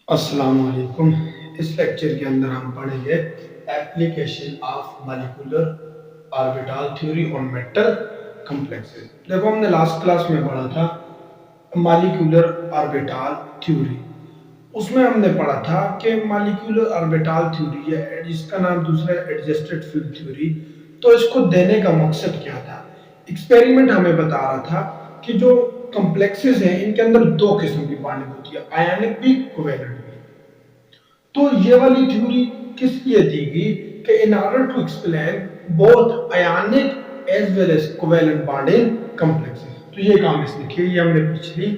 अस्सलाम वालेकुम। इस लेक्चर के अंदर हम पढ़ेंगे application of molecular orbital theory on metal complexes. देखो, हमने लास्ट क्लास में पढ़ा था मॉलिक्यूलर ऑर्बिटल थ्योरी। उसमें हमने पढ़ा था कि मॉलिक्यूलर ऑर्बिटल थ्योरी है जिसका नाम दूसरा है एडजस्टेड फील्ड थ्योरी। तो इसको देने का मकसद क्या था? एक्सपेरिमेंट हमें बता रहा था कि जो कॉम्प्लेक्सेस हैं इनके अंदर दो किस्म की बॉन्डिंग होती है, आयनिक भी, कोवेलेंट भी। तो ये वाली थ्योरी किस लिए दी गई कि in order to explain both ionic as well as covalent bond in complexes. तो ये काम इसने किया, ये हमने पिछली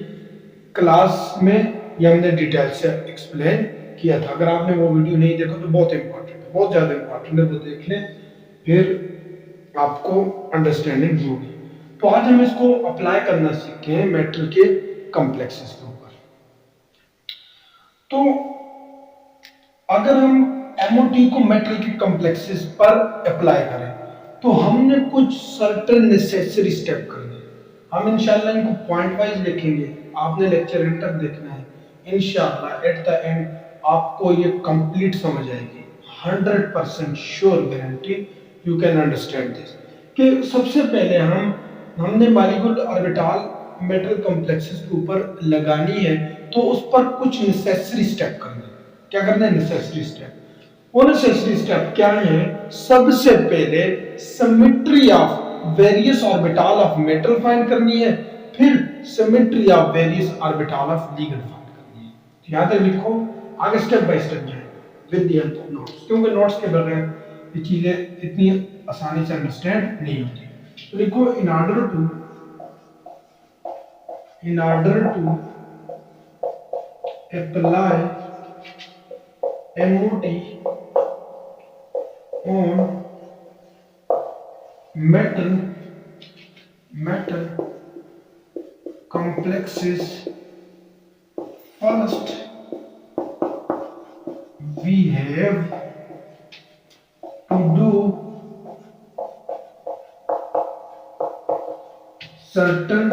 क्लास में ये हमने डिटेल से एक्सप्लेन किया था। अगर आपने वो वीडियो नहीं देखा तो बहुत इंपॉर्टेंट है, बहुत ज्यादा इंपॉर्टेंट है, वो देख लें, फिर आपको अंडरस्टैंडिंग होगी। तो आज हम इसको अप्लाई करना सीखते हैं मेटल के कॉम्प्लेक्सेस के ऊपर। तो अगर हम एमओटी को मेटल के कॉम्प्लेक्सेस पर अप्लाई करें तो हमने कुछ सर्टेन नेसेसरी स्टेप करने हैं। हम इंशाल्लाह इनको पॉइंट वाइज देखेंगे, आपने लेक्चर एंड तक देखना है। इंशाल्लाह एट द एंड आपको ये कंप्लीट समझ आएगी, 100% sure guarantee you can understand this. कि सबसे पहले हमने मॉलिक्यूलर ऑर्बिटल मेटल कॉम्प्लेक्सेस के ऊपर लगानी है, तो उस पर कुछ नेसेसरी स्टेप करने हैं। क्या करना है? Necessary step. वो नेसेसरी स्टेप क्या है? सबसे पहले symmetry of various orbital of metal find करनी है, फिर symmetry of various orbital of ligand find करनी है। तो याद है, लिखो, आगे स्टेप बाय स्टेप जाए with the help of notes, क्योंकि नोट्स के बगैर ये चीजें इतनी आसानी से अंडरस्टैंड नहीं होती। तो लिखो, in order to apply MOT on metal complexes, first we have to do certain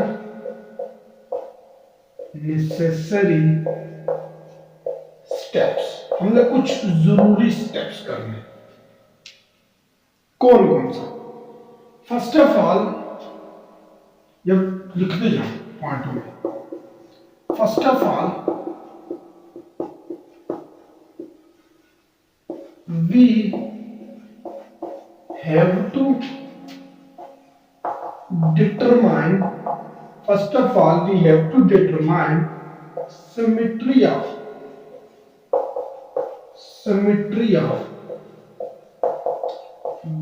necessary steps। हमने कुछ जरूरी स्टेप्स करने। कौन कौन सा? फर्स्ट ऑफ ऑल, जब लिखते जाओ पॉइंट में, first of all we have to determine, first of all we have to determine symmetry of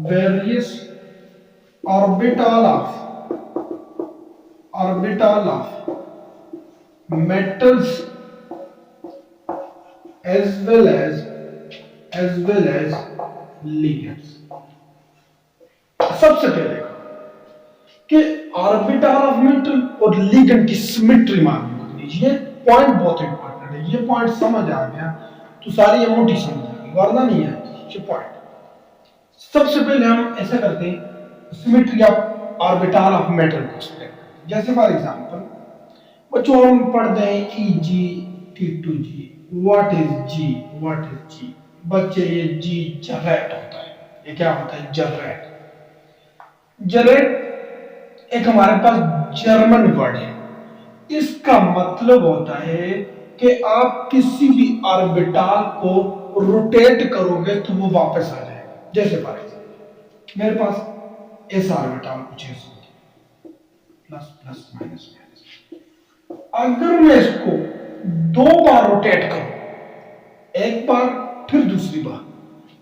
various orbital of metals as well as ligands। सबसे पहले कि ऑर्बिटल ऑफ मेटल और ligand की symmetry मालूम करनी। ये पॉइंट बहुत इंपॉर्टेंट है। ये पॉइंट समझ आ गया तो सारी एमओटी समझ आ गई, वरना नहीं आएगी ये पॉइंट। सबसे पहले हम ऐसा करते हैं, symmetry of orbital of metal को एक्सप्लेन करते हैं। जैसे फॉर एग्जांपल बच्चों हम पढ़ते हैं EG T2G। व्हाट इज जी? बच्चे, ये जी जरेट होता है। ये क्या होता है? जरेट एक हमारे पास जर्मन वर्ड है। इसका मतलब होता है कि आप किसी भी ऑर्बिटल को रोटेट करोगे तो वो वापस आ जाएगा। जैसे फॉर एग्जांपल मेरे पास ऐसा ऑर्बिटल कुछ ऐसा प्लस प्लस माइनस माइनस, अगर मैं इसको दो बार रोटेट करूं, एक बार फिर दूसरी बार,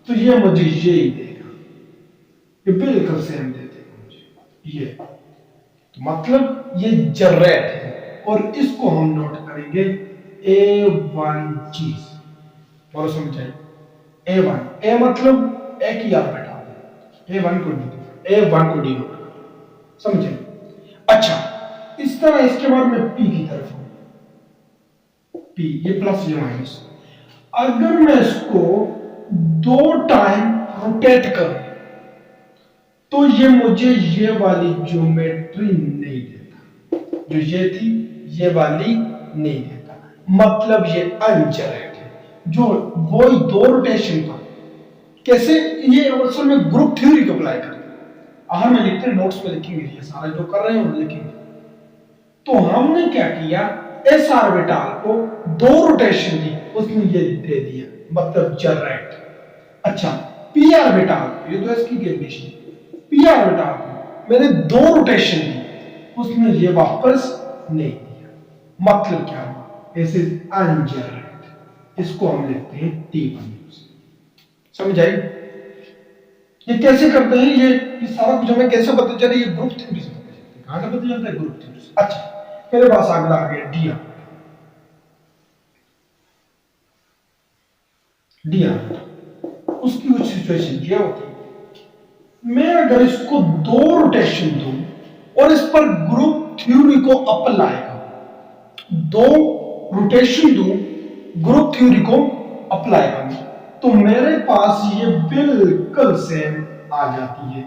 तो ये मुझे ये ही देगा, ये बिल्कुल सेम दे देगा मुझे ये। तो मतलब ये जरेट है और इसको हम नोट करेंगे A1 चीज। और समझाइए, A1, A मतलब एक ही ऑर्बिटल, A1 को डिनोट करें, समझे? अच्छा, इस तरह इसके बाद मैं P की तरफ हूं, P ये प्लस ये माइनस। अगर मैं इसको दो टाइम रोटेट करूं तो ये मुझे ये वाली ज्योमेट्री नहीं देता, जो ये थी ये वाली नहीं देता, मतलब ये अनजरेट है। जो वो ही दो रोटेशन का कैसे ये असल में ग्रुप थ्योरी को अप्लाई करते हैं। हम लिखते हैं नोट्स में लिखेंगे, ये सारा जो कर रहे हैं वो लिखेंगे। तो हमने क्या किया, एस ऑर्बिटल को दो रोटेशन दी, उसने ये दे दिया, मतलब जनरेट। अच्छा, पी ऑर्बिटल, ये तो इसकी कंडीशन, पी ऑर्बिटल मैंने दो रोटेशन दी, उसने ये वापस नहीं दिया, मतलब क्या हुआ, दिस इज अनजनरेट। इसको हम लिखते हैं T1। समझ आई? ये कैसे करते हैं, ये सारा कुछ हमें कैसे पता चले, ये ग्रुप थ्योरी से पता चलता है। कहां से पता चलता है? ग्रुप थ्योरी से। अच्छा, मेरे पास अगला आ गया डी ऑर्बिटल। डी ऑर्बिटल, उसकी कुछ सिचुएशन क्या होती है, मैं अगर इसको दो रोटेशन दूं और इस पर ग्रुप थ्योरी को अप्लाई करूं, दो रोटेशन दूं, ग्रुप थ्योरी को अप्लाई करूं, तो मेरे पास ये बिल्कुल सेम आ जाती है,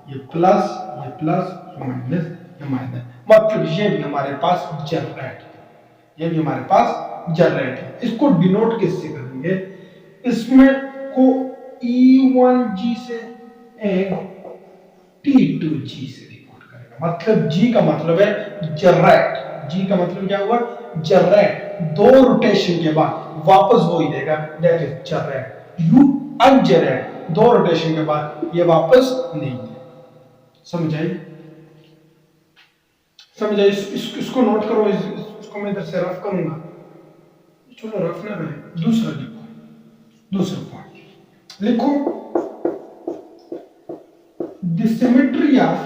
ये प्लस, ये माइनस, ये माइनस, मतलब ये भी हमारे पास जनरेट है, ये भी हमारे पास जनरेट है। इसको डिनोट किससे करेंगे, इसमें को E1G से T2G से रिपोर्ट करेगा, मतलब G का मतलब है जनरेट, G का मतलब क्या हुआ, जनरेट, दो रोटेशन के बाद वापस वो ही देगा, दैट इज जनरेट। यू अनजनरेट, दो रोटेशन के बाद ये वापस नहीं देगा। समझ आई? समझ आई? इसको नोट करो, इसको मैं इधर से रफ करूंगा, चलो रफ ना करें, दूसरा लिखो, दूसरा पॉइंट लिखो, the symmetry of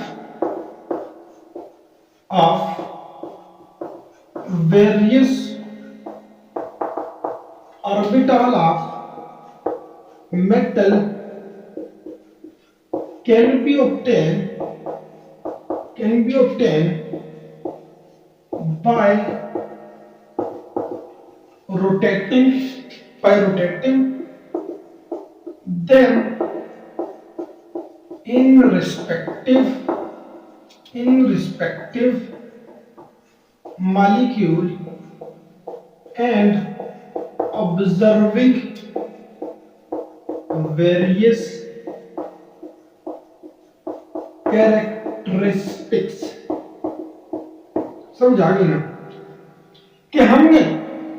various orbital of metal can be obtained by rotating them in respective molecule and observing various characteristics। समझ आ गई ना कि हमने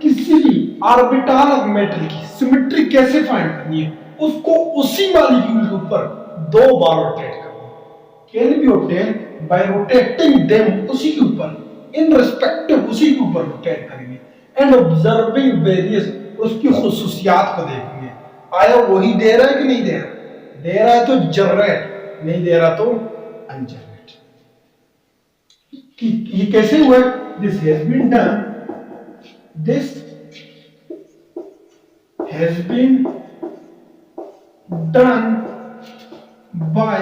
किसी भी ऑर्बिटल ऑफ मेटल की सिमेट्री कैसे फाइंड करनी है, उसको उसी मॉलिक्यूल के ऊपर दो बार रोटेट करना, can be obtain bye rotating them, उसी के ऊपर इन रिस्पेक्टिव, उसी के ऊपर रोटेट करेंगे, एंड ऑब्जर्विंग वेरियस, उसकी खुसूसियात को देखेंगे, आया वही दे रहा है कि नहीं दे रहा, दे रहा है तो जनरेट, नहीं दे रहा तो अनजनरेट। ये कैसे हुआ, this has been done, this has been done by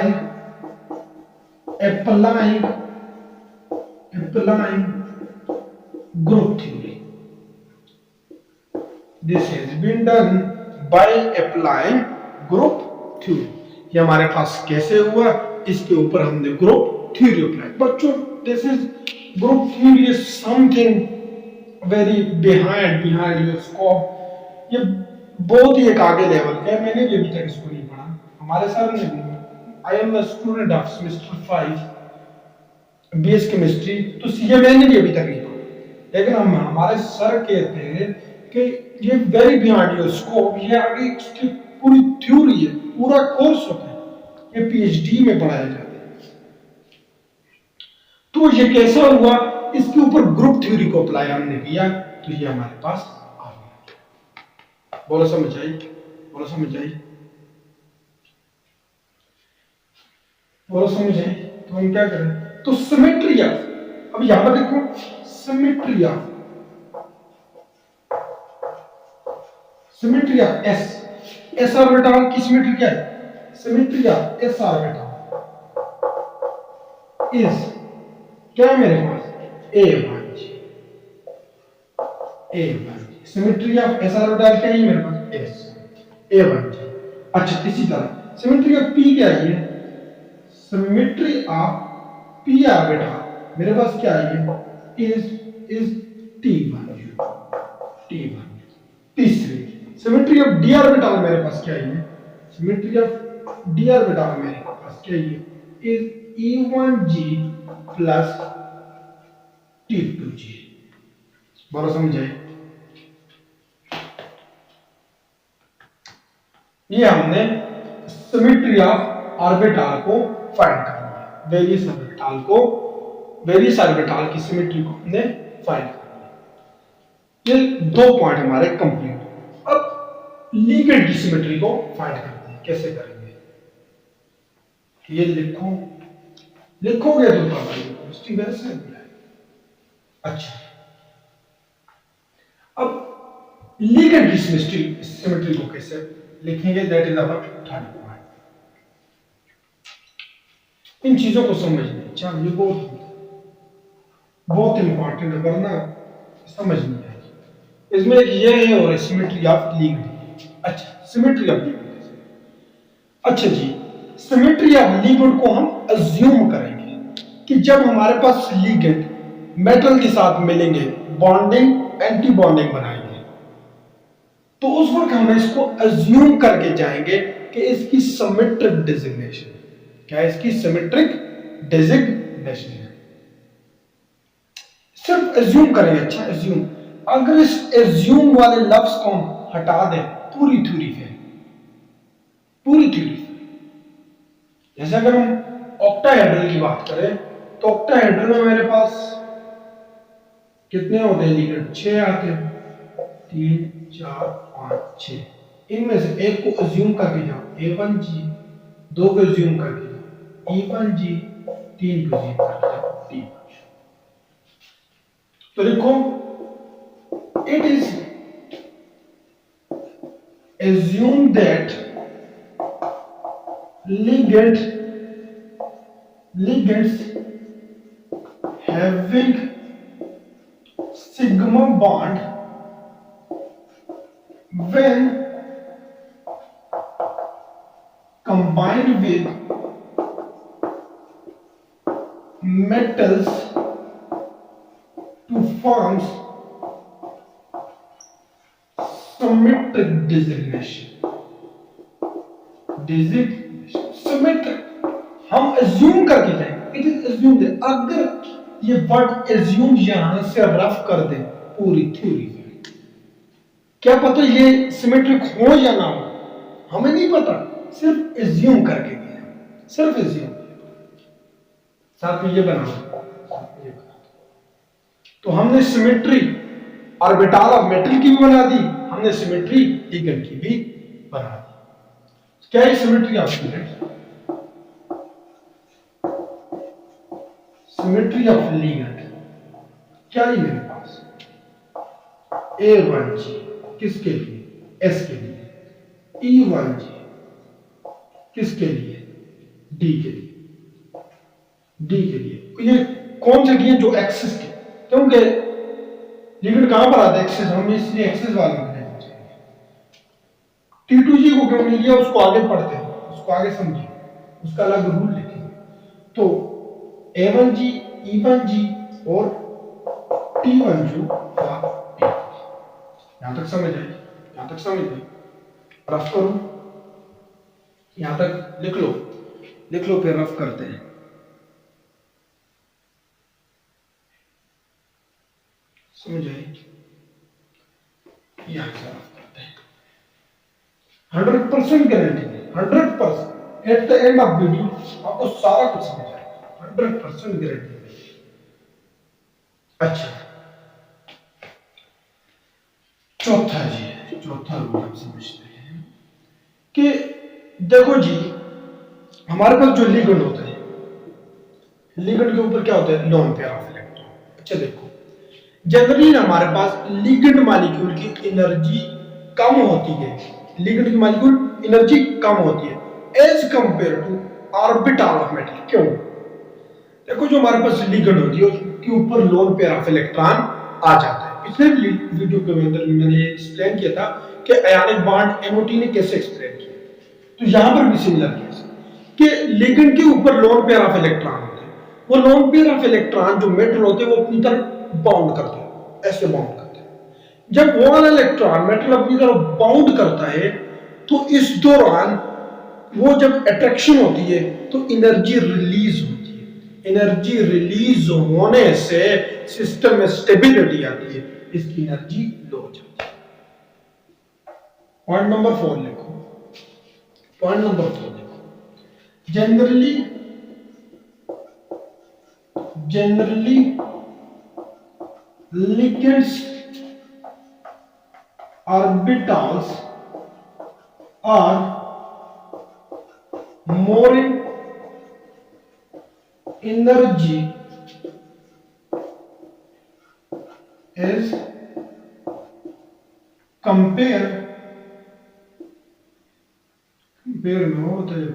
applying group theory। This has been done by applying group theory। ये हमारे पास कैसे हुआ, इसके ऊपर हमने ग्रुप थ्योरी अप्लाई। बच्चों, this is group theory is something very behind your scope, ये बहुत ही एक आगे लेवल का है, मैंने भी अभी तक इसको नहीं पढ़ा, हमारे सर ने भी, I am the student of semester 5 BS chemistry, तो ये मैंने भी अभी तक नहीं पढ़ा, लेकिन हमारे सर कहते हैं कि ये वेरी बिहाइंड योर स्कोप, ये आगे इसकी पूरी थ्योरी है, पूरा कोर्स होता है, ये पीएचडी में पढ़ाया जाता है। तो ये कैसा हुआ, इसके ऊपर ग्रुप थ्योरी को अप्लाई हमने किया, तो ये हमारे पास आ गया। बोलो समझ आई, बोलो समझ आई, बोलो समझ आई। तो हम क्या करें, तो सिमेट्री ऑफ, अब यहां पर देखो, सिमेट्री ऑफ एस ऑर्बिटल की सिमेट्री क्या है, symmetry of S orbital is क्या है मेरे पास, A1G, symmetry of S orbital क्या है मेरे पास, S, A1G। अच्छा, इसी तरह सिमेट्री ऑफ P क्या है, सिमेट्री ऑफ P ऑर्बिटल मेरे पास क्या है, इज T1। तीसरी सिमेट्री ऑफ डी ऑर्बिटल मेरे पास क्या है, सिमेट्री ऑफ डी ऑर्बिटल मेरे पास क्या है, इज E1G प्लस T2G। बोलो समझे? ये हमने सिमेट्री ऑफ ऑर्बिटल को फाइंड करना है, वेरियस ऑर्बिटल को, वेरियस ऑर्बिटल की सिमेट्री को हमने फाइंड करना है। ये दो पॉइंट हमारे कंप्लीट। अब लिगेंड की सिमेट्री को फाइंड करते हैं, कैसे करेंगे? ये लिखो, लिखोगे तो पता वैसे है। अच्छा, अब लिगेंड की सिमेट्री को कैसे लिखेंगे, that is our third point. इन चीजों को समझने चाहिए, बहुत इंपॉर्टेंट है, वरना समझ नहीं आएगी। इसमें एक ये है और सिमेट्री ऑफ लिगेंड। अच्छा, सिमेट्री ऑफ लिगेंड। अच्छा जी, सिमेट्री ऑफ लिगेंड को हम अज्यूम करेंगे कि जब हमारे पास लिगेंड मेटल के साथ मिलेंगे, बॉन्डिंग एंटी बॉन्डिंग बनाएंगे, तो उस वक्त हम इसको अज्यूम करके जाएंगे कि इसकी सिमेट्रिक डेजिग्नेशन क्या है, इसकी सिमेट्रिक डेजिग्नेशन है। सिर्फ अज्यूम करेंगे। अच्छा, अज्यूम, अगर इस अज्यूम वाले लफ्ज को हम हटा दें पूरी थ्योरी से, पूरी थ्योरी से, जैसे अगर हम ऑक्टाहेड्रल की बात करें तो ऑक्टाहेड्रल में मेरे पास कितने होते हैं लिगेंड? 6 आते हैं, 3 4 5 6। इनमें से एक को अज्यूम करके जाओ, A1G, 2 को अज्यूम करके जाओ E1G, 3 को अज्यूम करके जाओ T1G। तो लिखो, it is assumed that ligands having sigma bond when combined with metals to forms symmetric designation। Symmetric हम अज्यूम करके जाएंगे, इट इज अज्यूम्ड। अगर ये वर्ड अज्यूम यहां से रफ कर दे पूरी थ्योरी में, क्या पता ये सिमेट्रिक हो या ना हो, हमें नहीं पता, सिर्फ अज्यूम करके गए, सिर्फ अज्यूम। साथ में ये बना, तो हमने सिमेट्री ऑर्बिटल ऑफ मेटल की भी बना दी, हमने सिमेट्री लिगेंड की भी बना दी। क्या है symmetry of ligand? Symmetry of ligand क्या है मेरे पास? A1G किसके लिए? S के लिए। E1G किसके लिए? D के लिए। D के लिए ये कौन से दिए? जो एक्सिस के, क्योंकि लिगेंड कहां पर आता है? एक्सिस, हम इसलिए एक्सिस वाले में लेना चाहिए। T2G को क्यों नहीं लिया, उसको आगे पढ़ते हैं, उसको आगे समझिए, उसका अलग रूल लिखेंगे। तो A1G, E1G और T1G का यहां तक समझ आई? यहां तक समझ आई? रफ करो, यहां तक लिख लो, लिख लो, फिर रफ करते हैं। समझ आई? यहां से रफ करते हैं। 100% गारंटी है, 100%। At the end of video आपको सारा कुछ समझ आएगा, 100% गारंटी है। अच्छा, चौथा जी, चौथा रूल हम समझते हैं कि देखो जी, हमारे पास जो लिगेंड होता है, लिगेंड के ऊपर क्या होता है? Lone pair of electron. अच्छा देखो, जनरली हमारे पास लिगेंड मॉलिक्यूल की एनर्जी कम होती है, लिगेंड की मॉलिक्यूल एनर्जी कम होती है as compare to orbital of metal. क्यों? देखो, जो हमारे पास लिगेंड होती है उसके ऊपर लोन पेयर ऑफ इलेक्ट्रॉन आ जाता है। पिछले वीडियो के अंदर मैंने एक्सप्लेन किया था कि आयनिक बॉन्ड एमओटी ने कैसे एक्सप्लेन किया, तो यहां पर भी सिमिलर केस कि लिगेंड के ऊपर लोन पेयर ऑफ इलेक्ट्रॉन होते हैं, वो लोन पेयर ऑफ इलेक्ट्रॉन जो मेटल होते हैं वो अपनी तरफ बाउंड करते हैं, ऐसे बाउंड करते हैं। जब वो वाला इलेक्ट्रॉन मेटल अपनी तरफ बाउंड करता है तो इस दौरान वो जब अट्रैक्शन होती है तो एनर्जी रिलीज होती है। एनर्जी रिलीज होने से सिस्टम में स्टेबिलिटी आती है, इसकी एनर्जी लो हो जाती है। पॉइंट नंबर 4 लिखो। पॉइंट नंबर 4 लिखो। Generally ligands orbitals are more in energy as compare में होता है,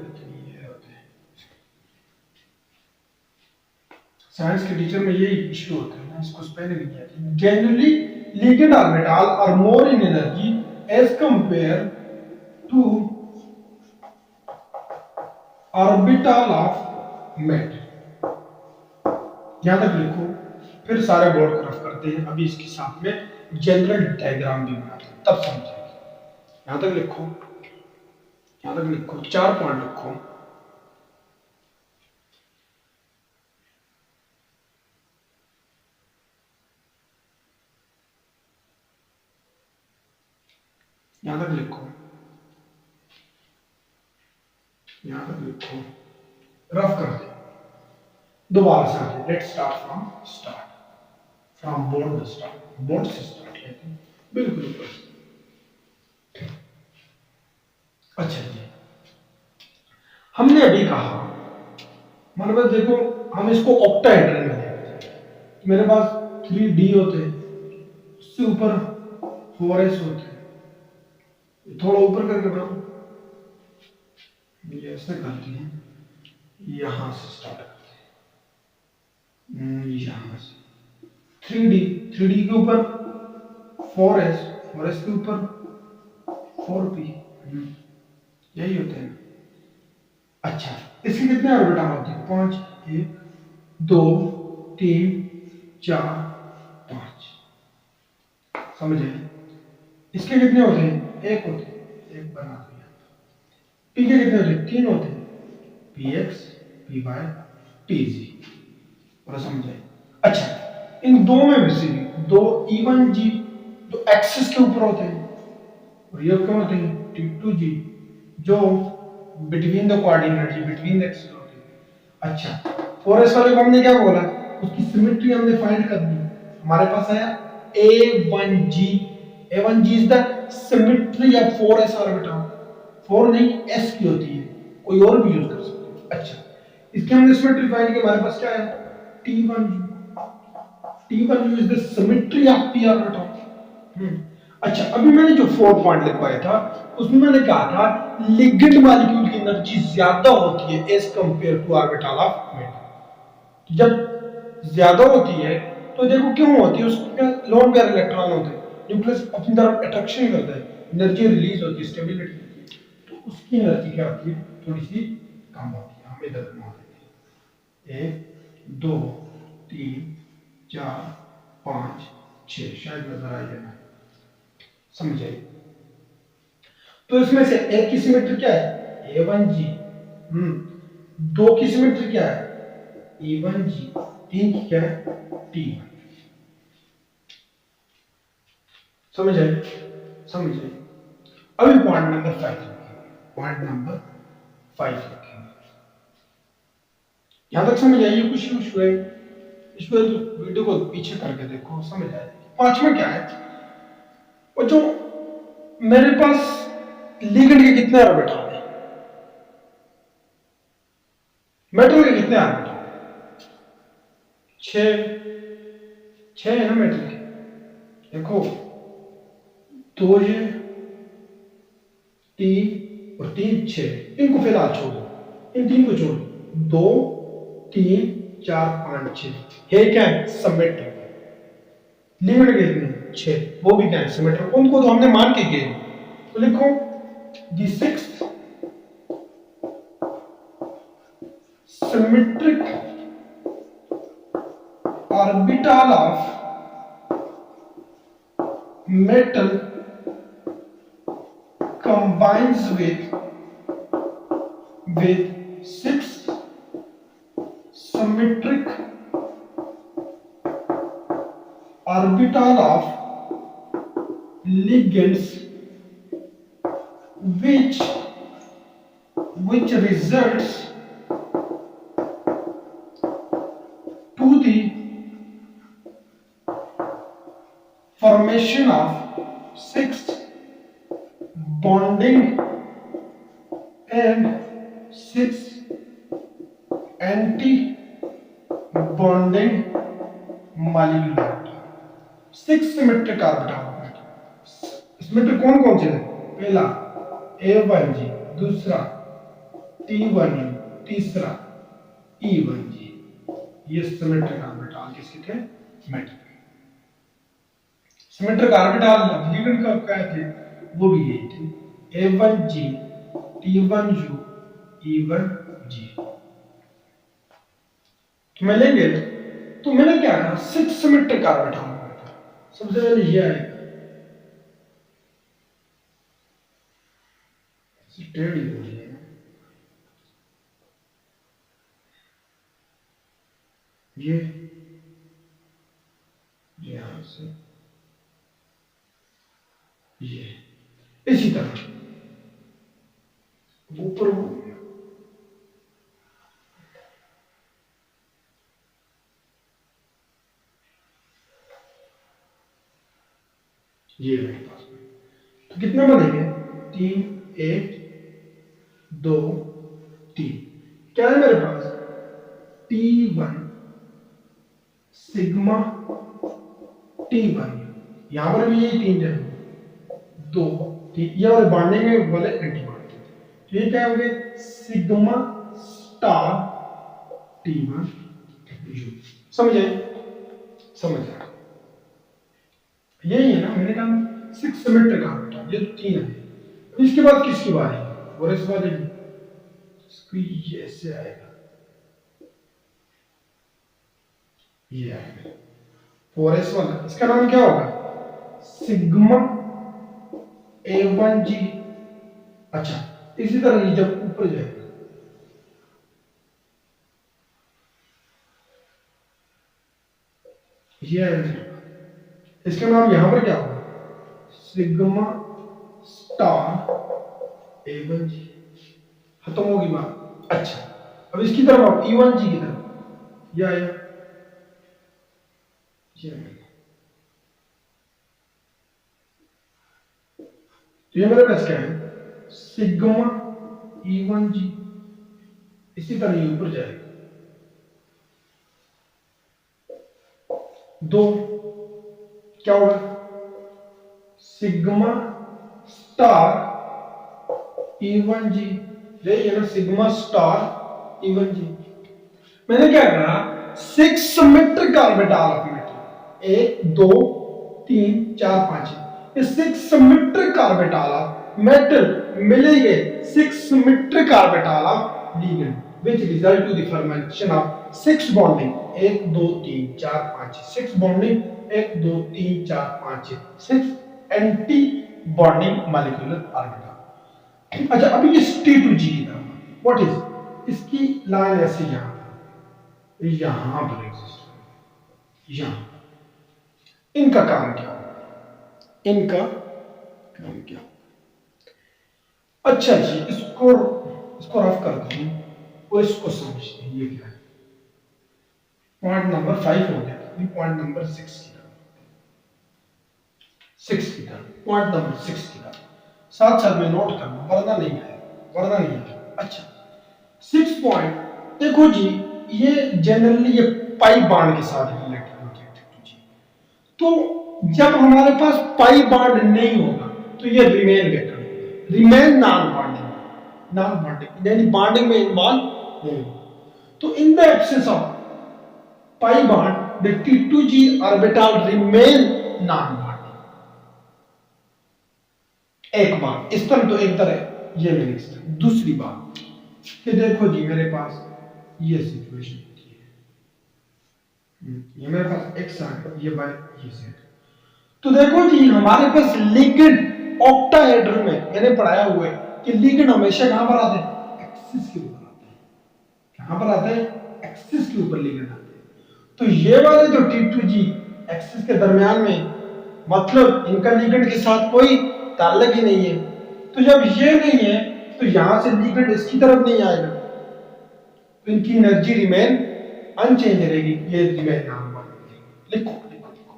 साइंस के टीचर में यही इश्यू होता है ना, इसको पहले भी किया था। Generally ligand orbital are more in energy as compare to orbital of matter. यहां तक लिखो, फिर सारे बोर्ड को रफ करते हैं। अभी इसके साथ में जनरल डायग्राम भी बनाते हैं, तब समझेंगे। यहां तक लिखो, यहां तक लिखो, 4 पॉइंट लिखो। यहां तक लिखो, यहां तक लिखो, रफ कर दे। दोबारा से आते, let's start from board start, board से स्टार्ट करते हैं, बिल्कुल ऊपर। अच्छा जी, हमने अभी कहा, मतलब देखो हम इसको ऑक्टाहेड्रन में देखते हैं। मेरे पास 3D होते हैं, उससे ऊपर 4S होते हैं। थोड़ा ऊपर करके बनाओ, ये ऐसे करते हैं, यहां से स्टार्ट करते हैं, यहां से 3D, 3D के ऊपर 4S, 4S के ऊपर 4P, यही होते हैं। अच्छा, इसके कितने ऑर्बिटल होते हैं? 5, 1 2 3 4 5, समझे? इसके कितने होते हैं? 1 होते हैं, 1 बना दिया। पी के कितने होते हैं? 3 होते हैं, px py pz, और समझे? अच्छा, इन दो में भी से दो E1G जो एक्सिस के ऊपर होते हैं, और ये क्या होते हैं? T2G जो between the coordinate, between the axis होते हैं। अच्छा, 4s वाले को हमने क्या बोला? उसकी सिमेट्री हमने फाइंड कर दी। हमारे पास आया A1G, A1G is the symmetry of 4s orbital. 4 नहीं, s की होती है, कोई और भी यूज कर सकते हैं। अच्छा, इसके हमने सिमेट्री फाइंड की, हमारे पास क्या आया? T1U, T1U is the symmetry of p orbital. अच्छा, अभी मैंने जो 4 पॉइंट लिखवाया था उसमें मैंने कहा था लिगेंड मॉलिक्यूल की एनर्जी ज्यादा होती है as compare to orbital of metal. जब ज्यादा होती है तो देखो क्यों होती है, उसमें लोन पेयर इलेक्ट्रॉन होते हैं, न्यूक्लियस अपनी तरफ अट्रैक्शन करता है, एनर्जी रिलीज होती है, स्टेबिलिटी होती है, तो उसकी एनर्जी क्या होती है? थोड़ी सी कम होती है। हम इधर बना देते हैं, 1 2 3 4 5 6, शायद नजर आई है, समझे? तो इसमें से एक की सिमेट्री क्या है? A1G। दो की सिमेट्री क्या है? E1G। तीन की क्या है? T1। समझ आए? समझ आए? अभी पॉइंट नंबर 5 लिखेंगे, पॉइंट नंबर 5 लिखेंगे। यहां तक समझ आइए? कुछ इशू है? इशू है तो वीडियो को पीछे करके देखो, समझ आएगी। पांचवा क्या है? वो जो मेरे पास लिगेंड के कितने ऑर्बिटल है, मेटल के कितने ऑर्बिटल? 6, 6 है ना मेटल के। देखो, 2 ये 3 और 3 6, इनको फिलहाल छोड़ो, इन 3 को छोड़ो। 2 3 4 5 6 है क्या है? सिमेट्रिक। लिमिट कितनी? 6, वो भी क्या है? सिमेट्रिक। उनको तो हमने मान के किए, तो लिखो the sixth symmetric orbital of metal combines with six symmetric orbital of ligands, which results to the formation of six bonding and six anti-bonding molecular six symmetric orbital. Symmetric कौन कौन से है? पहला A1G, दूसरा T1U, तीसरा E1G। ये symmetric orbital किसके थे? मेटल। सिमेट्रिक ऑर्बिटल लिगेंड का क्या थे? वो भी यही थे, A1G, T1U, E1G। तो मैं लेंगे, तो मैंने क्या कहा? Six symmetric orbital. सबसे पहले ये आएगा, टेढ़ी हो रही है ये यहां से ये इसी तरह ऊपर ये मेरे पास में। तो कितने बनेंगे? 3 1 2 3। क्या है मेरे पास? T1 सिग्मा T1, यहां पर भी यही तीन जगह, 2 3, ये वाले बांधेंगे वाले एंटी बांधेंगे। तो ये क्या होंगे? Sigma star T1 U। समझे? समझ आया? यही है ना, मैंने कहा सिक्स सिमेट्रिक ऑर्बिटल, ये तीन है। इसके बाद किसकी बारी है? बोरस वाले की। इसको ये ऐसे आएगा, ये आएगा फोरस वाला। इसका नाम क्या होगा? Sigma A1G। अच्छा, इसी तरह ये जब ऊपर जाएगा, ये आएगा, इसका नाम यहां पर क्या होगा? Sigma star A1G। खत्म होगी बात। अच्छा, अब इसकी तरफ आओ, E1G की तरफ। ये आया, ये आया। तो ये मेरे पास क्या है? Sigma E1G। इसी तरह ये ऊपर जाएगा, दो क्या होगा? Sigma star E1G। यही है ना, सिग्मा स्टार E1G। मैंने क्या कहा? Six symmetric orbital of metal, 1 2 3 4 5। ये six symmetric orbital of metal मिलेंगे six symmetric orbital of ligand, which result to the formation of six bonding, 1 2 3 4 5 6 bonding, 1 2 3 4 5 6 anti bonding molecular orbital. अच्छा, अभी ये T2G की तरफ, व्हाट इज इसकी line? ऐसे यहां पर एग्जिस्ट है, यहां। इनका काम क्या होगा? इनका काम क्या होगा? अच्छा जी, इसको रफ करते हैं और इसको समझते हैं। ये क्या है? पॉइंट नंबर 5 हो गया, अभी पॉइंट नंबर 6 की तरफ, पॉइंट नंबर 6 की तरफ साथ साथ में नोट करना, वरना नहीं आएगा। अच्छा, 6 पॉइंट देखो जी, ये जनरली ये पाई बांड के साथ रिलेटेड होते हैं जी। तो जब हमारे पास पाई बांड नहीं होगा तो ये रिमेन वेक्टर होगा, रिमेन नॉन बॉन्डिंग यानी बॉन्डिंग में इन्वॉल्व नहीं होगा। तो in the absence of pi bond the T2G orbital remain non bonding. एक बात इस तरह, तो एक तरह ये मैंने इस तरह। दूसरी बात कि देखो जी, मेरे पास ये सिचुएशन होती है, ये मेरे पास x है, ये y, ये z। तो देखो जी हमारे पास लिगेंड ऑक्टाहेड्रल में मैंने पढ़ाया हुआ है कि लिगेंड हमेशा कहां पर आते हैं, एक्सिस के ऊपर आते हैं। कहां पर आते हैं, एक्सिस के ऊपर लिगेंड आते हैं। तो ये वाले जो T2G एक्सिस के दरमियान में, मतलब इनका लिगेंड के साथ कोई ताल्लुक ही नहीं है। तो जब ये नहीं है तो यहां से लिगेंड इसकी तरफ नहीं आएगा, तो इनकी एनर्जी रिमेन अनचेंज रहेगी, ये रिमेन नाम बॉन्ड। लिखो लिखो लिखो,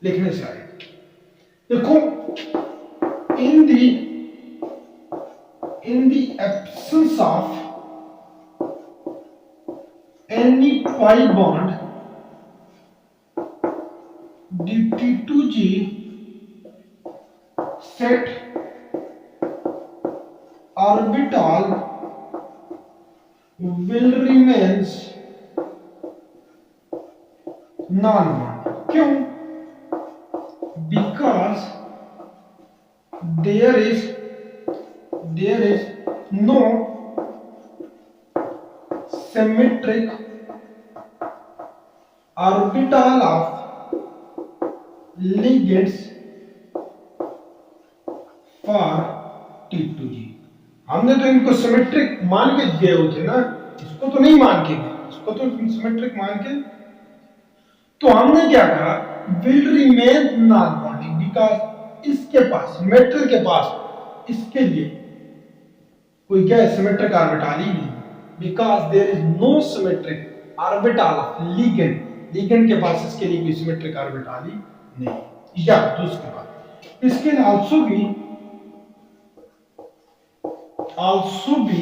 लिखने से आएगा। देखो in the absence of any pi bond, the T2G set orbital will remains non-bond. क्यों? Because there is no symmetric orbital of ligands for T2G। हमने तो इनको सिमेट्रिक मान के गए होते ना, इसको तो नहीं मान के गए, इसको तो सिमेट्रिक मान के। तो हमने क्या कहा, will remain non bonding because इसके पास, मेटल के पास इसके लिए कोई क्या है, सिमेट्रिक ऑर्बिटल ही नहीं, because there is no symmetric orbital of ligand. Ligand के पास इसके लिए कोई सिमेट्रिक ऑर्बिटल ही नहीं। या दूसरी बात, इसके also be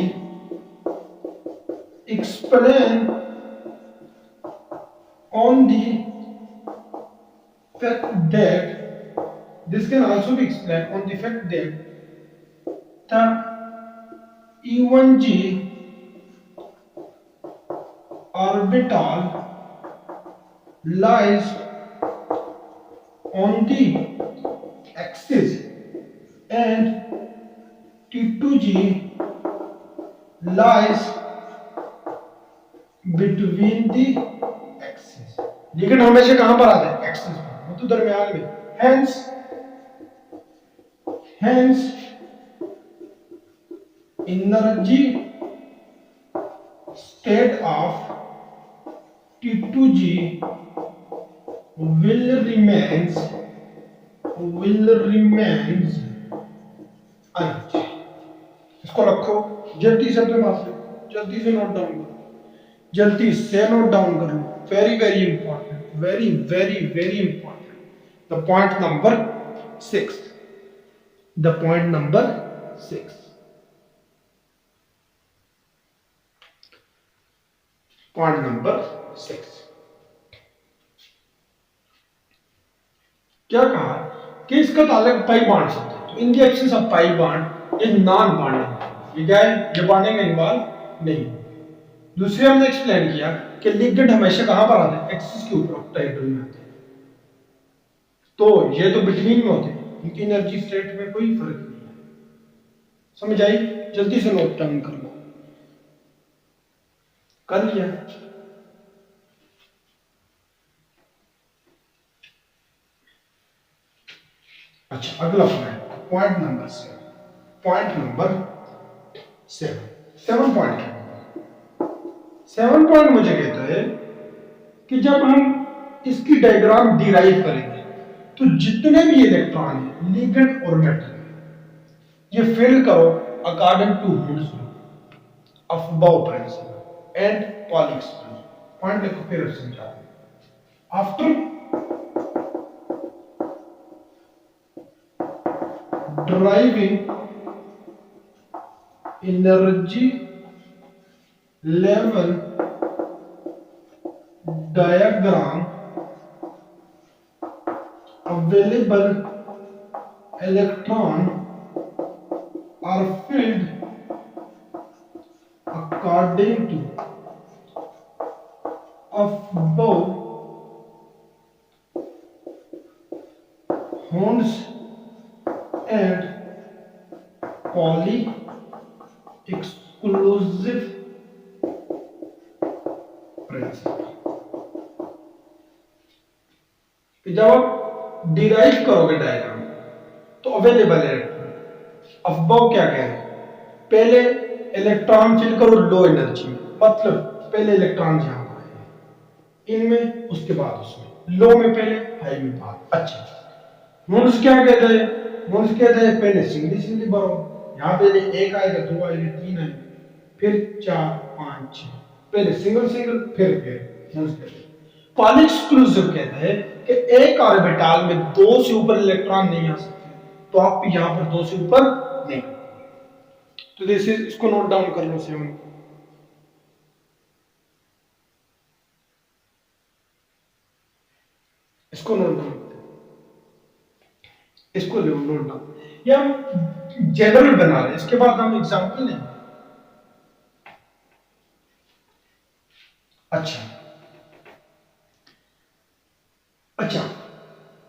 explained on the fact that this can also be explained on the fact that the E1G orbital lies on the axis and T2G lies between the axis। लेकिन हमेशा कहां पर आता है, एक्सिस पर, वो तो दरमियान में। hence energy state of T2G will remains unchanged। इसको रखो, जल्दी से अपने पास रखो, जल्दी से नोट डाउन करो, जल्दी से नोट डाउन कर लो। Very very important, very very very important. The point number 6, the point number 6, point number 6 क्या कहा कि इसका ताल्लुक पाई बॉन्ड से है। तो in the absence of pi bond ये नॉन बॉन्डिंग, ये क्या है, ये बॉन्डिंग में इन्वॉल्व नहीं। दूसरे हमने एक्सप्लेन किया कि लिगेंड हमेशा कहां पर आते हैं, एक्सिस के ऊपर, ऑक्टाहेड्रल में आते हैं। तो ये तो बिटवीन में होते हैं, इनकी एनर्जी स्टेट में कोई फर्क नहीं है। समझ आई? जल्दी से नोट डाउन कर लो। कर लिया? अच्छा, अगला point, point number 7, point number 7 point क्या, 7 पॉइंट मुझे कहता है कि जब हम इसकी डायग्राम डिराइव करेंगे तो जितने भी इलेक्ट्रॉन हैं लिगेंड और मेटल, ये फिल करो according to Hund's law, aufbau principle and Pauli's principle. Point लिखो फिर समझा। After deriving energy level diagram, available electron are filled according to above Hund's and Pauli exclusive principle। जब derive करोगे diagram तो available electron. अब वो क्या कह रहे हैं, पहले इलेक्ट्रॉन फिल करो लो एनर्जी में, मतलब पहले इलेक्ट्रॉन यहां पर आए इनमें, उसके बाद उसमें, लो में पहले, हाई में बाद। अच्छा, नोट्स क्या कहते हैं, नोट्स कहते हैं पहले सिंगली सिंगली भरो, यहाँ पहले एक आएगा, दो आएंगे, तीन आएंगे, फिर चार, पांच, छह, पहले सिंगल सिंगल, फिर नोट्स कहते हैं। पॉली एक्सक्लूसिव कहते हैं कि एक ऑर्बिटल में दो से ऊपर इलेक्ट्रॉन नहीं आ सकते, तो आप यहां पर दो से ऊपर नहीं कर पाओगे। तो जैसे इसको नोट डाउन कर लो, 7, इसको नोट डाउन, इसको ले नोट डाउन, ये हम जनरल बना रहे हैं, इसके बाद हम एग्जांपल लेंगे। अच्छा अच्छा,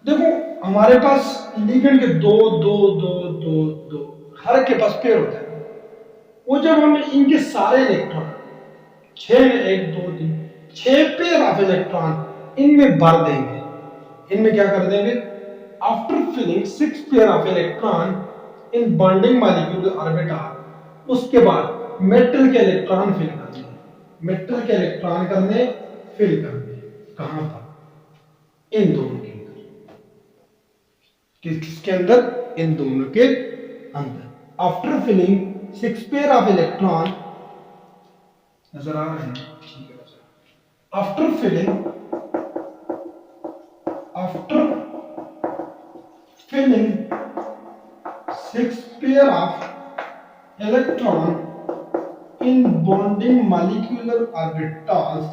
देखो हमारे पास लिगेंड के दो दो दो दो दो, हर के पास पेयर होता है, वो जब हम इनके सारे इलेक्ट्रॉन, छह, एक दो तीन, छह पेयर ऑफ इलेक्ट्रॉन इनमें भर देंगे, इनमें क्या कर देंगे, after filling six pair of electron in bonding molecule orbital, उसके बाद मेटल के इलेक्ट्रॉन फिल करने, मेटल के इलेक्ट्रॉन करने, फिल करने, कहां पर, इन दोनों के अंदर, किसके अंदर, इन दोनों के अंदर। After filling six pair of electron, नजर आ रहे हैं, ठीक है, after filling, after filling six pair of electron in bonding molecular orbitals,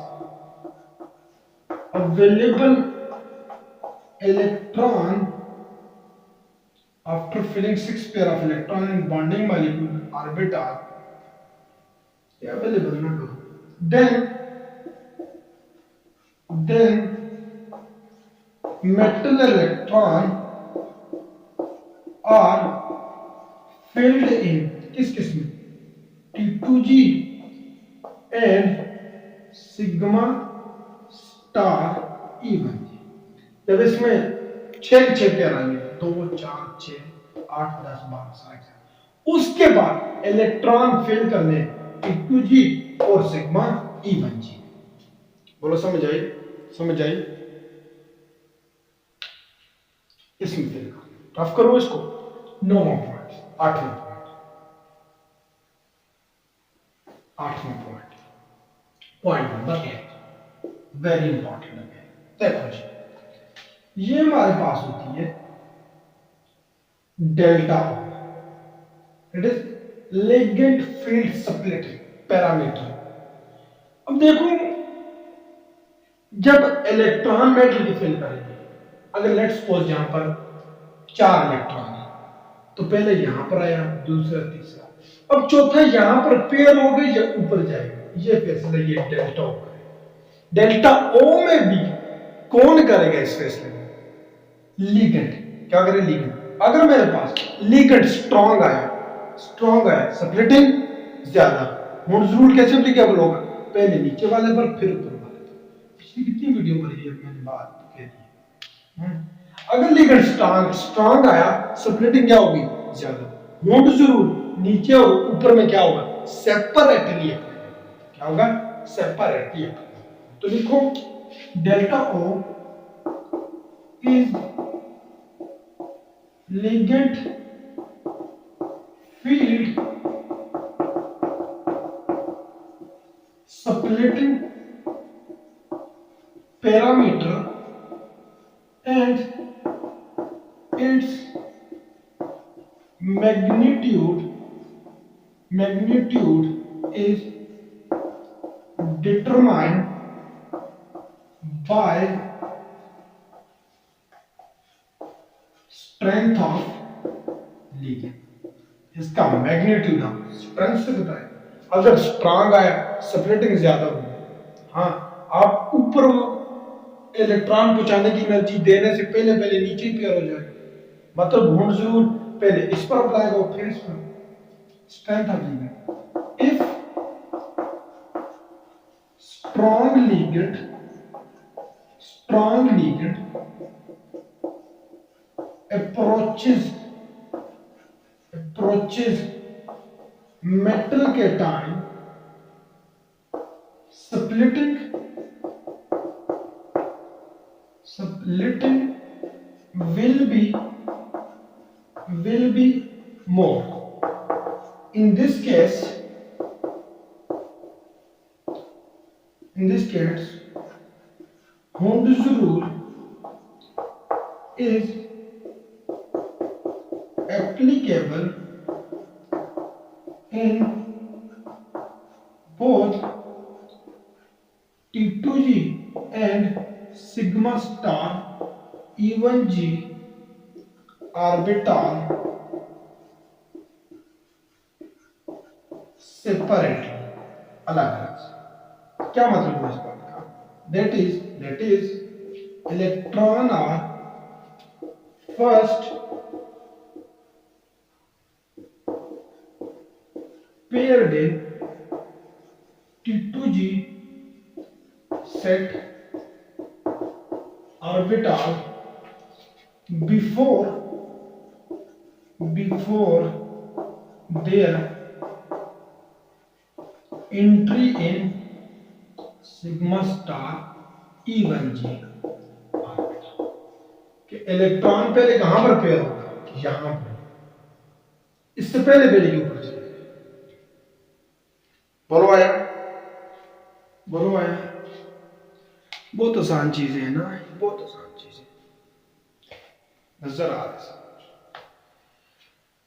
available electron after filling six pair of electron in bonding molecule orbital available not then metal electron are filled in किस में, T2G and sigma star E1। जब इसमें छह छह pair आएंगे, दो, चार, छह, आठ, 10, 12, 60, उसके बाद इलेक्ट्रॉन फिल करने T2G और सिग्मा E1G। बोलो समझ आई, समझ आई, इसमें फिल कर, रफ करो इसको, 9वां पॉइंट, 8वां पॉइंट, 8वां point, point number 8, very important है। देखो जी, ये हमारे पास होती है delta O, it is ligand field splitting parameter. अब देखो, जब इलेक्ट्रॉन मेटल की फिल करेंगे, अगर लेट्स सपोज यहां पर चार इलेक्ट्रॉन है, तो पहले यहां पर आया, दूसरा, तीसरा, अब चौथा यहां पर पेयर हो गई या ऊपर जाएगा, ये फैसला ये डेल्टा ओ करेगा। डेल्टा ओ में भी कौन करेगा इस फैसले में, लिगेंड। क्या करे, लिगेंड। अगर मेरे पास लिगेंड स्ट्रॉन्ग आया, स्ट्रॉन्ग आया, स्प्लिटिंग ज्यादा, मोड्स रूल कैसे एप्लीकेबल होगा, पहले नीचे वाले पर फिर ऊपर वाले पर। पिछली कितनी वीडियो में ये मैंने बात कह दी। अगर लिगेंड स्ट्रॉन्ग आया, स्प्लिटिंग क्या होगी, ज्यादा, मोड्स रूल नीचे और ऊपर में क्या होगा, सेपरेटली एप्लीकेबल। क्या होगा, सेपरेटली एप्लीकेबल। तो लिखो delta O is ligand field splitting parameter and its magnitude is determined by strength of ligand. इसका मैग्नीट्यूड हम स्ट्रेंथ से बताएं, अगर स्ट्रांग आया, स्प्लिटिंग ज्यादा होगी। हाँ, आप ऊपर इलेक्ट्रॉन पहुंचाने की एनर्जी देने से पहले पहले नीचे पेयर हो जाएगा, मतलब बॉन्ड जरूर पहले इस पर अप्लाई हो, फिर इस पर। Strength of ligand, if strong ligand approaches approaches metal cation, splitting will be more. In this case, Hund's rule is applicable in both T2G and sigma star E1G orbital separately, अलग अलग से। क्या मतलब है इस बात का? That is electron are first paired in T2G set orbital before their entry in sigma star E1G orbital। कि इलेक्ट्रॉन पहले कहां पर पेयर होगा? यहां पर, इससे पहले पहले के ऊपर चले। बोलो आया, बोलो आया। बहुत आसान चीजें है ना, बहुत आसान चीजें नजर आ रही है।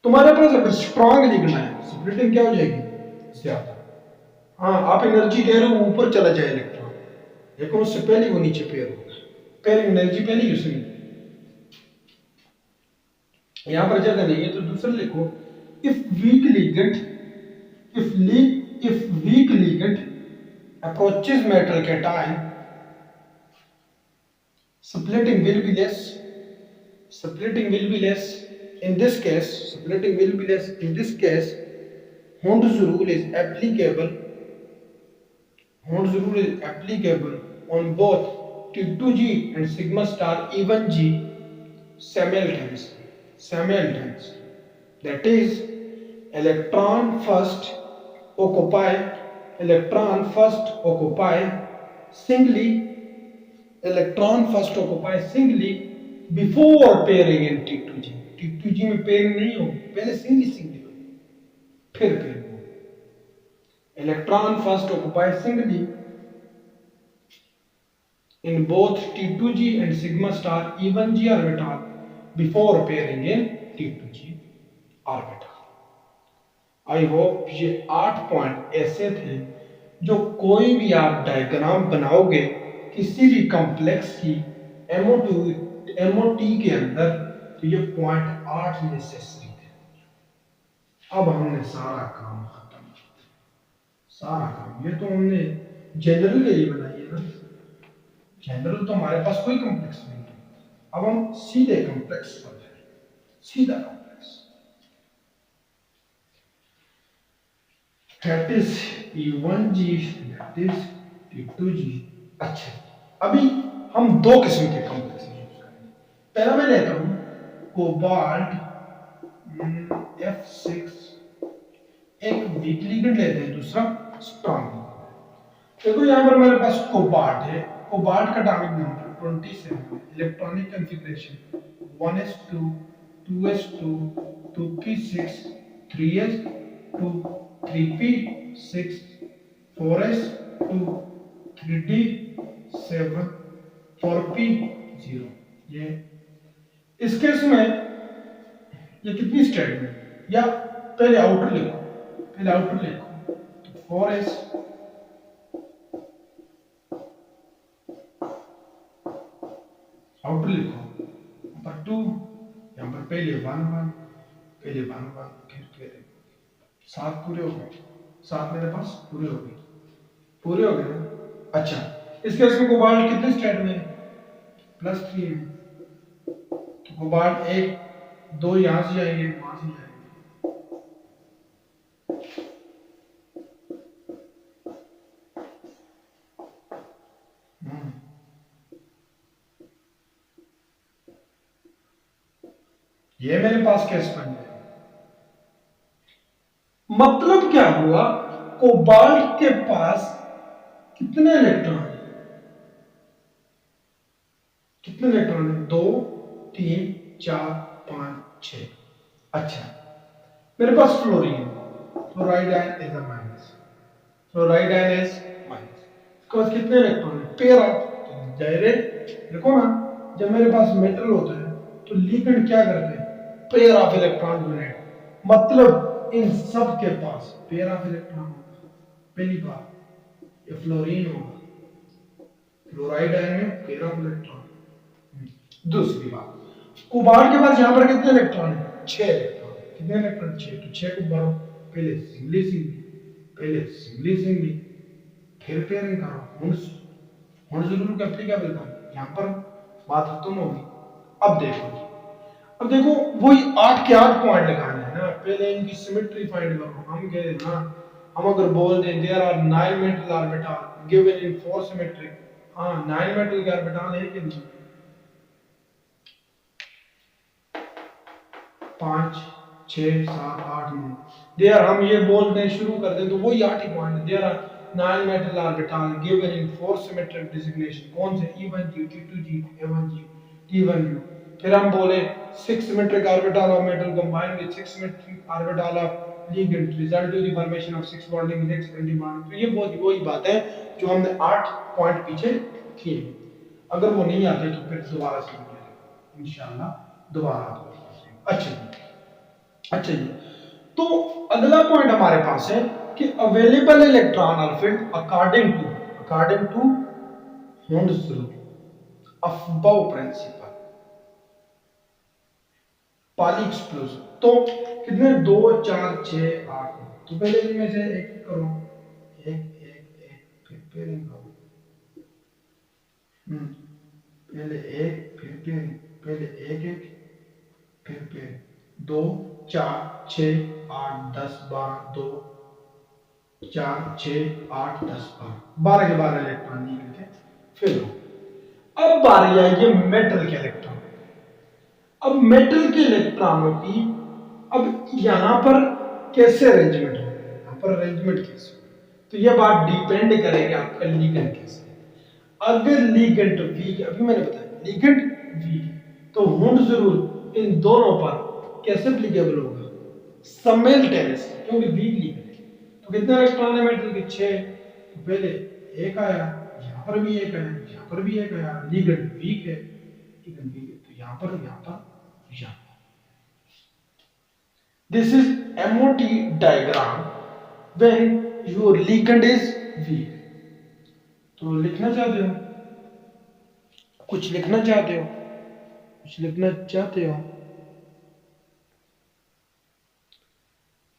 तुम्हारे पास अगर स्ट्रॉन्ग लिखना है, स्प्लिटिंग क्या हो जाएगी? ज्यादा। हाँ, आप एनर्जी दे रहे हो ऊपर चला जाए इलेक्ट्रॉन, लेकिन उससे पहले वो नीचे पेयर होगा, पहले एनर्जी पहले ही उसमें। यहां पर जगह नहीं है तो दूसरा लिखो, if week ligand approaches metal cation, splitting will be less. In this case, Hund's rule is applicable on both T2G and sigma star E1G simultaneously. That is, electron first occupy singly before pairing in T2G। T2G में pairing नहीं हो, पहले singly हो, फिर pairing हो। Electron first occupy singly in both T2G and sigma star E1G orbital before pairing in T2G orbital। I hope ये 8 point ऐसे थे जो कोई भी आप डायग्राम बनाओगे किसी भी कॉम्प्लेक्स की एमओटी के अंदर, तो ये पॉइंट 8 नेसेसरी थे। अब हमने सारा काम खत्म कर दिया, सारा काम। ये तो हमने जनरल के लिए बनाई है ना, जनरल तो हमारे पास कोई कॉम्प्लेक्स नहीं है। अब हम सीधे कॉम्प्लेक्स पर जाएं, सीधा complex. That is E1G, that is T2G। अच्छा, अभी हम दो किस्म के कॉम्प्लेक्स यूज करेंगे। पहला मैं लेता हूं कोबाल्ट F6, एक वीक लिगेंड लेते हैं, दूसरा स्ट्रॉन्ग लिगेंड। देखो यहां पर मेरे पास कोबाल्ट है, कोबाल्ट का एटॉमिक नंबर 27 है, electronic configuration 1s2 2s2 2p6 3s2 3p6 4s2 3d7 4p0। ये इस केस में ये कितनी स्टेटमेंट, या पहले आउटर लिखो, तो 4s आउटर लिखो, नंबर 2 यहाँ पर पहले 1 1 फिर 7 पूरे हो गए, 7 मेरे पास पूरे हो गए ना। अच्छा, इस केस में कोबाल्ट कितने स्टेट में? +3 में, तो कोबाल्ट 1 2 यहाँ से जाएंगे, वहां से जाएंगे। ये मेरे पास केस बन जाएगा। मतलब क्या हुआ, कोबाल्ट के पास कितने इलेक्ट्रॉन है? कितने इलेक्ट्रॉन है? 2 3 4 5 6। अच्छा, मेरे पास fluorine, fluoride ion is a minus, fluoride ion is minus. इसके पास कितने इलेक्ट्रॉन है? Pair of. डायरेक्ट देखो ना, जब मेरे पास मेटल होता है तो लिगेंड क्या करते हैं? Pair of electron donate. मतलब इन सब के पास पेयर ऑफ इलेक्ट्रॉन होगा। पहली बात ये फ्लोरीन होगा, फ्लोराइड आयन में पेयर ऑफ इलेक्ट्रॉन। दूसरी बात, कोबाल्ट के पास यहां पर कितने इलेक्ट्रॉन है? 6 इलेक्ट्रॉन। कितने इलेक्ट्रॉन? 6। तो 6 को भरो, पहले सिंगली सिंगली, पहले सिंगली सिंगली, फिर पेयरिंग करो। हुन जरूर एप्लीकेबल था, यहां पर बात खत्म होगी। अब देखो जी, अब देखो वही 8 के 8 पॉइंट लगाने हैं ना। पहले इनकी सिमेट्री फाइंड करो। हम कह रहे हैं ना, हम अगर बोल दें there are 9 metal orbital given in 4 symmetry, हां 9 मेटल के ऑर्बिटल है कि नहीं? 5 6 7 8 9। देयर हम ये बोलते हैं, शुरू कर दें तो वही 8 ही point. There are 9 metal orbital given in 4 symmetric designation. कौन से? E1G T2G A1G T1U। फिर हम बोले 6 symmetric orbital of metal combined with 6 symmetric orbital of ligand result to the formation of 6 bonding 6 anti bonding. तो ये वही बात है जो हमने 8 पॉइंट पीछे किए। अगर वो नहीं आते तो फिर दोबारा से इंशाल्लाह दोबारा आपको। अच्छा जी, अच्छा जी, तो अगला पॉइंट हमारे पास है कि available electron are filled according to Hund's rule, aufbau principle, Pauli exclusion. तो कितने? 2 4 6 8 9। तो पहले इनमें से एक करो, एक एक एक, फिर पेयरिंग करो। पहले एक, फिर पेयरिंग, पहले एक एक, फिर पेयरिंग। 2 4 6 8 10 12, 2 4 6 8 10 12 के 12 इलेक्ट्रॉन निकल के फिर हो। अब बारी आई है मेटल के इलेक्ट्रॉन। अब मेटल के इलेक्ट्रॉनों की, अब यहां पर कैसे अरेंजमेंट होगा, यहां पर अरेंजमेंट कैसे होगा, तो यह बात डिपेंड करेगी आपका लिगेंड कैसे। अगर लिगेंड वीक, अभी मैंने बताया लिगेंड वीक है, तो हुंड जरूर इन दोनों पर कैसे एप्लीकेबल होगा? सममेल्टेनियस, क्योंकि वीक लिगेंड है। तो कितने इलेक्ट्रॉन है मेटल के? 6। तो पहले एक आया, यहां पर भी एक आया, यहां पर भी एक आया। लिगेंड वीक है, लिगेंड वीक है, तो यहां पर यहां। This is MOT diagram when your ligand is weak। तो लिखना चाहते हो, कुछ लिखना चाहते हो, कुछ लिखना चाहते हो,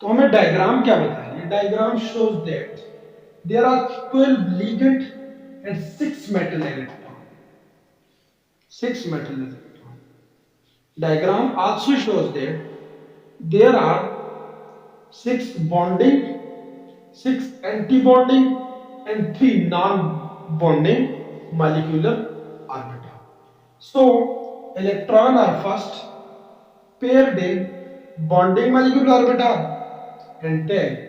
तो हमें डायग्राम क्या बताया? ये diagram shows that there are 12 ligand and 6 metal electron, 6 metal electron। Diagram also shows that there are 6 bonding, 6 anti-bonding and 3 non-bonding molecular orbital. So electron are first paired in bonding molecular orbital and then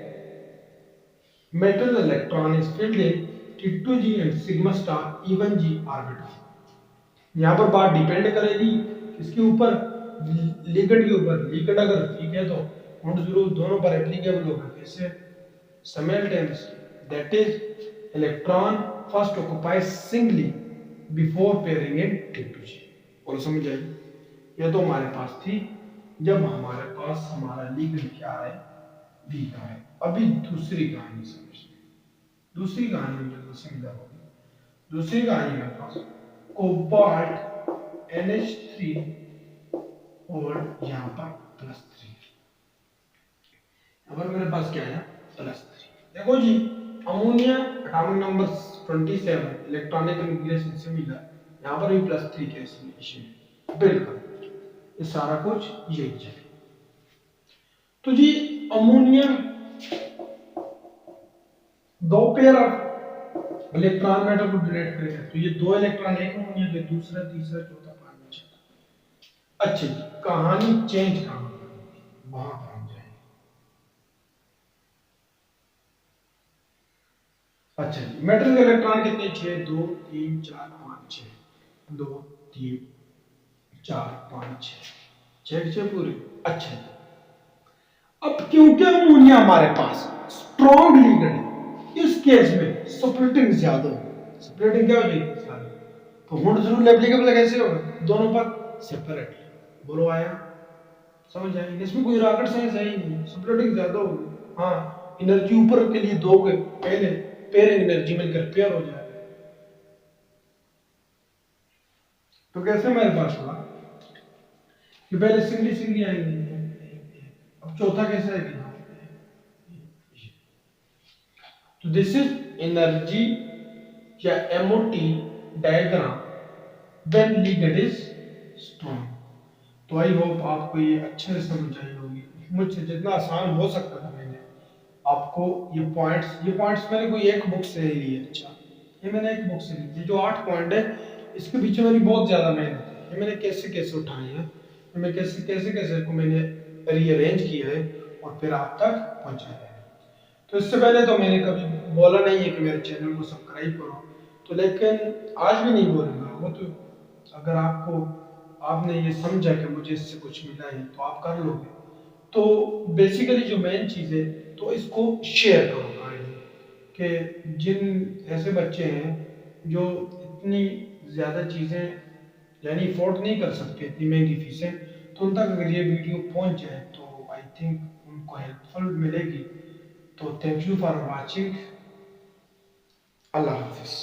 metal electron is filled in T2G and sigma star E1G orbital। यहाँ पर बात depend करेगी किसके ऊपर? Ligand के ऊपर। Ligand अगर ठीक है तो हुंड जरूर दोनों पर एप्लीकेबल होगा। कैसे? simultaneously, that is electron first occupies singly before pairing in T2G। और समझ आई? ये तो हमारे पास थी जब हमारे पास हमारा लिगेंड क्या है? वी का है। अभी दूसरी कहानी समझते हैं। दूसरी कहानी में सिमिलर होगी। दूसरी कहानी में पास कोबाल्ट NH3 और यहाँ पर +3। अब मेरे पास क्या है? +3। देखो जी, ammonia atomic number 27, electronic configuration similar, यहाँ पर भी +3 के एसोसिएशन है। बिल्कुल ये सारा कुछ यही है। तो जी ammonia 2 pair of electron metal को डोनेट करेगा, तो ये 2 इलेक्ट्रॉन एक अमोनिया के, दूसरा तीसरा चौथा पांचवा छठा। अच्छा जी, कहानी चेंज कहाँ करेंगे, वहां पर हम जाएंगे। अच्छा जी, मेटल के इलेक्ट्रॉन कितने, छः, दो, तीन, चार, पाँच, छः, दो, तीन, चार, पाँच, छः, छः छः पूरे। अच्छा जी, अब क्योंकि अमोनिया हमारे पास स्ट्रॉन्ग लीगड है, इस केस में स्प्लिटिंग ज्यादा होगी। स्प्लिटिंग क्या हो जाएगी ज्यादा, तो हुड रूल एप्लीकेबल कैसे होगा, दोनों पर सेपरेटली। बोलो आया, समझ आएंगे, इसमें कोई रॉकेट साइंस है ही नहीं, स्प्लिटिंग ज्यादा होगी। हाँ, एनर्जी ऊपर के लिए दोगे पहले, पेयरिंग एनर्जी मिलकर पेयर हो जाएगा। तो कैसे मेरे पास हुआ कि पहले सिंगली सिंगली आएंगे, अब चौथा कैसे आएगा, तो दिस इज एनर्जी या MOT diagram when ligand is strong. तो आई होप आपको ये अच्छे से समझ आई होगी, मुझसे जितना आसान हो सकता था मैंने आपको ये पॉइंट्स मैंने कोई एक बुक से लिए। अच्छा, ये मैंने एक बुक से ली, ये जो 8 पॉइंट है इसके पीछे मेरी बहुत ज्यादा मेहनत है, ये मैंने कैसे कैसे उठाए हैं, ये मैं कैसे कैसे कैसे को मैंने रीअरेंज किया है और फिर आप तक पहुंचाया है। तो इससे पहले तो मैंने कभी बोला नहीं है कि मेरे चैनल को सब्सक्राइब करो, तो लेकिन आज भी नहीं बोलूंगा वो तो, अगर आपको आपने ये समझा कि मुझे इससे कुछ मिला है तो आप कर लोगे। तो बेसिकली जो मेन चीज़ है, तो इसको शेयर करो काइंडली, कि जिन ऐसे बच्चे हैं जो इतनी ज़्यादा चीज़ें यानी अफोर्ड नहीं कर सकते, इतनी महंगी फीसें, तो उन तक अगर ये वीडियो पहुंच जाए तो आई थिंक उनको हेल्पफुल मिलेगी। तो थैंक यू फॉर वाचिंग, अल्लाह हाफिज़।